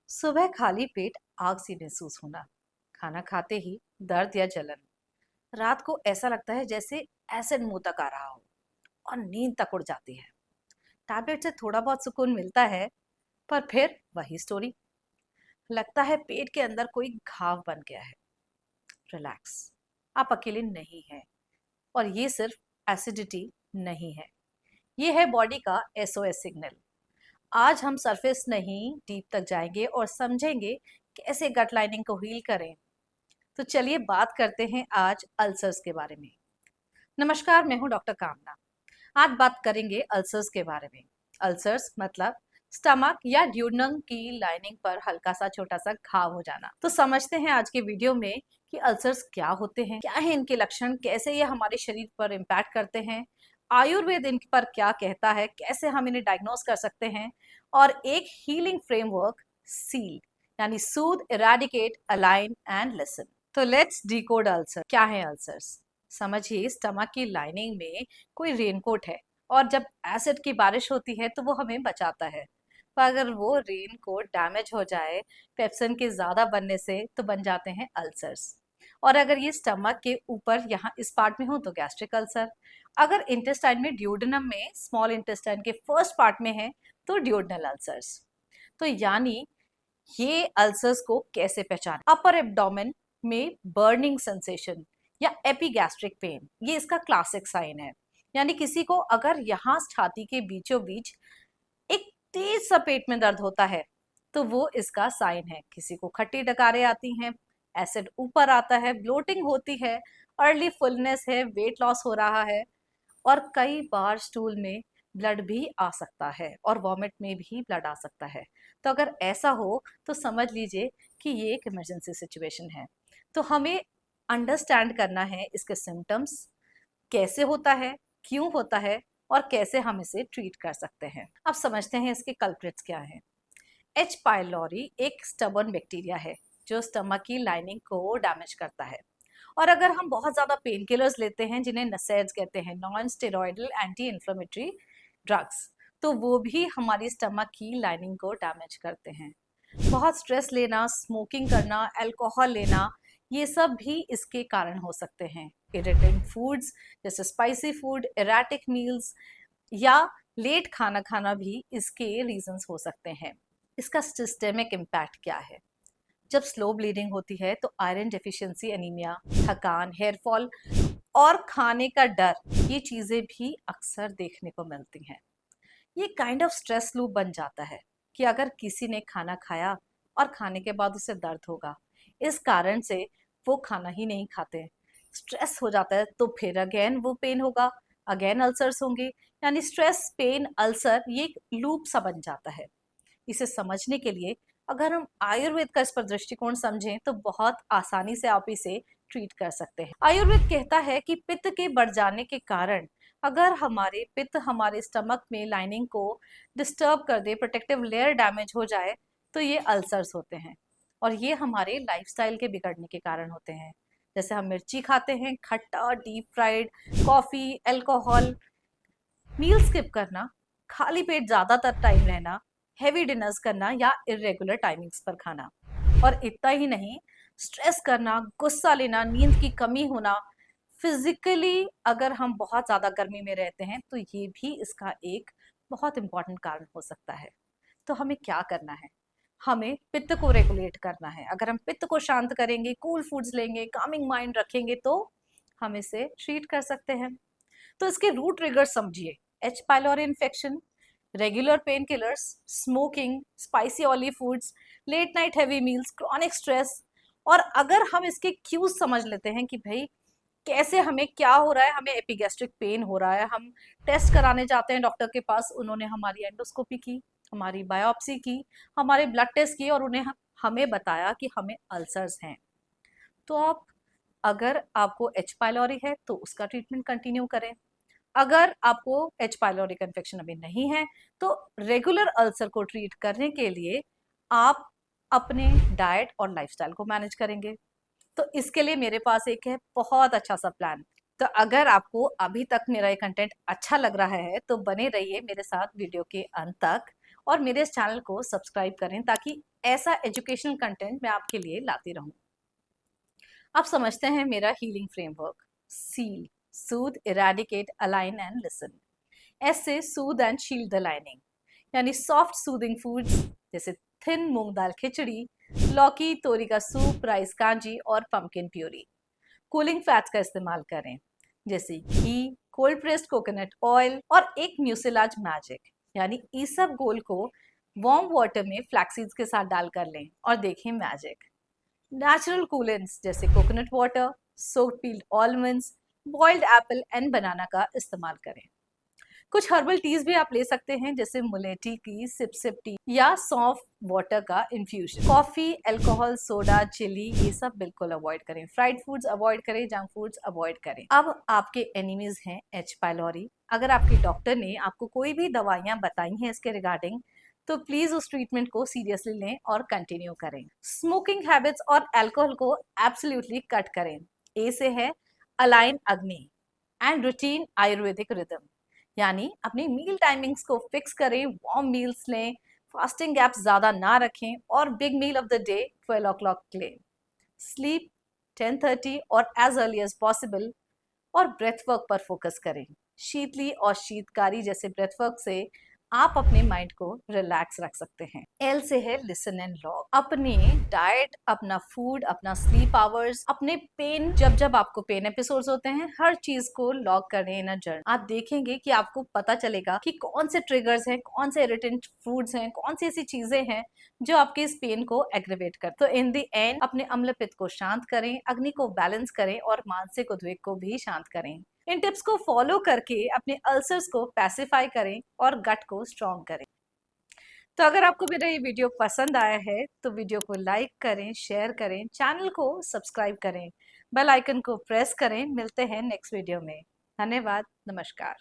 सुबह खाली पेट आग सी महसूस होना, खाना खाते ही दर्द या जलन, रात को ऐसा लगता है जैसे एसिड मुंह तक आ रहा हो और नींद तक उड़ जाती है। टैबलेट से थोड़ा बहुत सुकून मिलता है, पर फिर वही स्टोरी। लगता है पेट के अंदर कोई घाव बन गया है। रिलैक्स, आप अकेले नहीं हैं। और ये सिर्फ एसिडिटी नहीं है, ये है बॉडी का एसओएस सिग्नल। आज हम सरफेस नहीं डीप तक जाएंगे और समझेंगे कैसे गट लाइनिंग को हील करें। तो चलिए बात करते हैं आज अल्सर्स के बारे में। नमस्कार, मैं हूं डॉक्टर कामना। आज बात करेंगे अल्सर्स के बारे में। अल्सर्स मतलब स्टमक या ड्यूडनम की लाइनिंग पर हल्का सा छोटा सा घाव हो जाना। तो समझते हैं आज के वीडियो में कि अल्सर्स क्या होते हैं, क्या है इनके लक्षण, कैसे ये हमारे शरीर पर इम्पैक्ट करते हैं, आयुर्वेद इन पर क्या कहता है, कैसे हम इन्हें डायग्नोस कर सकते हैं, और एक हीलिंग फ्रेमवर्क सील यानी सूद, इरेडिकेट, अलाइन एंड लिसन। तो लेट्स डिकोड अल्सर। क्या है अल्सर्स? समझिए, स्टमक की लाइनिंग में कोई रेनकोट है और जब एसिड की बारिश होती है तो वो हमें बचाता है। पर अगर वो रेनकोट डैमेज हो जाए पेप्सिन के ज्यादा बनने से तो बन जाते हैं अल्सर्स। और अगर ये स्टमक के ऊपर यहाँ इस पार्ट में हो तो गैस्ट्रिक अल्सर। अगर इंटेस्टाइन में ड्यूडेनम में स्मॉल इंटेस्टाइन के फर्स्ट पार्ट में है तो ड्यूडनल अल्सर्स। तो यानी ये अल्सर्स को कैसे पहचानें? अपर एब्डोमेन में बर्निंग सेंसेशन या एपिगैस्ट्रिक पेन, ये इसका क्लासिक साइन है। यानी किसी को अगर यहाँ छाती के बीचों बीच एक तेज सा पेट में दर्द होता है तो वो इसका साइन है। किसी को खट्टी डकारें आती हैं, एसिड ऊपर आता है, ब्लोटिंग होती है, अर्ली फुलनेस है, वेट लॉस हो रहा है, और कई बार स्टूल में ब्लड भी आ सकता है और वॉमिट में भी ब्लड आ सकता है। तो अगर ऐसा हो तो समझ लीजिए कि ये एक इमरजेंसी सिचुएशन है। तो हमें अंडरस्टैंड करना है इसके सिम्टम्स, कैसे होता है, क्यों होता है, और कैसे हम इसे ट्रीट कर सकते हैं। अब समझते हैं इसके कल्प्रिट्स क्या हैं। एच पाइलोरी एक स्टबर्न बैक्टीरिया है जो स्टमक की लाइनिंग को डैमेज करता है। और अगर हम बहुत ज्यादा पेन किलर्स लेते हैं जिन्हें नसेड्स कहते हैं, non steroidal anti inflammatory drugs, तो वो भी हमारी स्टमक की लाइनिंग को डैमेज करते हैं। बहुत स्ट्रेस लेना, स्मोकिंग करना, अल्कोहल लेना, ये सब भी इसके कारण हो सकते हैं। इरिटेंट फूड्स जैसे स्पाइसी फूड, एराटिक मील्स या लेट खाना खाना भी इसके रीजंस हो सकते हैं। इसका सिस्टेमिक इम्पैक्ट क्या है? जब स्लो ब्लीडिंग होती है तो आयरन डेफिशिएंसी, एनीमिया, थकान, हेयर फॉल और खाने का डर, ये चीजें भी अक्सर देखने को मिलती हैं। ये काइंड ऑफ स्ट्रेस लूप बन जाता है कि अगर किसी ने खाना खाया और खाने के बाद उसे दर्द होगा, इस कारण से वो खाना ही नहीं खाते। स्ट्रेस हो जाता है तो फिर अगेन वो पेन होगा, अगेन अल्सर्स होंगे। यानी स्ट्रेस, पेन, अल्सर, ये एक लूप सा बन जाता है। इसे समझने के लिए अगर हम आयुर्वेद का इस पर दृष्टिकोण समझें तो बहुत आसानी से आप इसे ट्रीट कर सकते हैं। आयुर्वेद कहता है कि पित्त के बढ़ जाने के कारण अगर हमारे पित्त हमारे स्टमक में लाइनिंग को डिस्टर्ब कर दे, प्रोटेक्टिव लेयर डैमेज हो जाए, तो ये अल्सर्स होते हैं। और ये हमारे लाइफस्टाइल के बिगड़ने के कारण होते हैं। जैसे हम मिर्ची खाते हैं, खट्टा, डीप फ्राइड, कॉफी, अल्कोहल, मील स्किप करना, खाली पेट ज्यादातर टाइम रहना, हेवी डिनर्स करना या इरेगुलर टाइमिंग्स पर खाना। और इतना ही नहीं, स्ट्रेस करना, गुस्सा लेना, नींद की कमी होना, फिजिकली अगर हम बहुत ज्यादा गर्मी में रहते हैं तो ये भी इसका एक बहुत इंपॉर्टेंट कारण हो सकता है। तो हमें क्या करना है? हमें पित्त को रेगुलेट करना है। अगर हम पित्त को शांत करेंगे, कूल फूड्स लेंगे, कामिंग माइंड रखेंगे तो हम इसे ट्रीट कर सकते हैं। तो इसके रूट ट्रिगर समझिए। H pylori infection, regular pain killers, smoking, spicy oily foods, late night heavy meals, chronic stress. और अगर हम इसके क्यूज समझ लेते हैं कि भाई कैसे हमें क्या हो रहा है, हमें एपिगैस्ट्रिक पेन हो रहा है, हम टेस्ट कराने जाते हैं डॉक्टर के पास, उन्होंने हमारी एंडोस्कोपी की, हमारी बायोप्सी की, हमारे ब्लड टेस्ट किए और उन्हें हमें बताया कि हमें अल्सर्स हैं। तो आप, अगर आपको एच पाइलोरी है तो उसका ट्रीटमेंट कंटिन्यू करें। अगर आपको एच पाइलोरी का इन्फेक्शन अभी नहीं है तो रेगुलर अल्सर को ट्रीट करने के लिए आप अपने डाइट और लाइफस्टाइल को मैनेज करेंगे। तो इसके लिए मेरे पास एक है बहुत अच्छा सा प्लान। तो अगर आपको अभी तक मेरा ये कंटेंट अच्छा लग रहा है तो बने रहिए मेरे साथ वीडियो के अंत तक। और मेरे इस चैनल को सब्सक्राइब करें ताकि ऐसा एजुकेशनल कंटेंट मैं आपके लिए लाती रहूं। अब समझते हैं मेरा healing framework. Seal, Sood, eradicate, align and listen. S से सूद एंड शील्ड द लाइनिंग, यानी सॉफ्ट सूदिंग फूड्स जैसे थिन मूंग दाल खिचड़ी, लौकी, तोरी का सूप, राइस कांजी और पंपकिन प्यूरी। कूलिंग फैट्स का इस्तेमाल करें जैसे घी, कोल्ड प्रेस्ड कोकोनट ऑयल और एक म्यूसिलाज मैजिक, यानी ईसब घोल को वार्म वाटर में फ्लैक्सीड्स के साथ डालकर लें और देखें मैजिक। नेचुरल कूलेंट्स जैसे coconut water, soaked peeled almonds, boiled apple and banana का इस्तेमाल करें। कुछ हर्बल टीज भी आप ले सकते हैं जैसे मुलेठी की सिप सिप टी या सौंफ वाटर का infusion. Coffee, alcohol, soda, chilli ये सब बिल्कुल अवॉइड करें। फ्राइड फूड्स अवॉइड करें, जंक फूड्स अवॉइड करें। अब आपके एनिमीज हैं एच पाइलोरी। अगर आपके डॉक्टर ने आपको कोई भी दवाइयां बताई हैं इसके रिगार्डिंग, तो प्लीज उस ट्रीटमेंट को सीरियसली लें और कंटिन्यू करें। स्मोकिंग हैबिट्स और अल्कोहल को एब्सोल्युटली कट करें। ए से है अलाइन अग्नि एंड रूटीन आयुर्वेदिक रिदम, यानी अपनी मील टाइमिंग्स को फिक्स करें, वार्म मील्स लें, फास्टिंग गैप्स ज़्यादा ना रखें और big meal of the day 12 o'clock लें। स्लीप 10:30 और एज अर्ली एज पॉसिबल और ब्रेथ वर्क पर फोकस करें। शीतली और शीतकारी जैसे ब्रेथ वर्क से आप अपने माइंड को रिलैक्स रख सकते हैं। एल से है लिसन एंड लॉग। अपनी डाइट, अपना फूड, अपना स्लीप आवर्स, अपने पेन, जब जब आपको पेन एपिसोड्स होते हैं, हर चीज को लॉग करें इन अ जर्नल। आप देखेंगे कि आपको पता चलेगा कि कौन से ट्रिगर्स हैं, कौन से इरिटेंट फूड्स हैं, कौन सी ऐसी चीजें हैं जो आपके इस पेन को एग्रीवेट कर। तो इन द एंड अपने अम्ल पित्त को शांत करें, अग्नि को बैलेंस करें और मानसिक उद्वेग को भी शांत करें। इन टिप्स को फॉलो करके अपने अल्सर्स को पैसिफाई करें और गट को स्ट्रॉन्ग करें। तो अगर आपको मेरा ये वीडियो पसंद आया है तो वीडियो को लाइक करें, शेयर करें, चैनल को सब्सक्राइब करें, बेल आइकन को प्रेस करें। मिलते हैं नेक्स्ट वीडियो में। धन्यवाद, नमस्कार।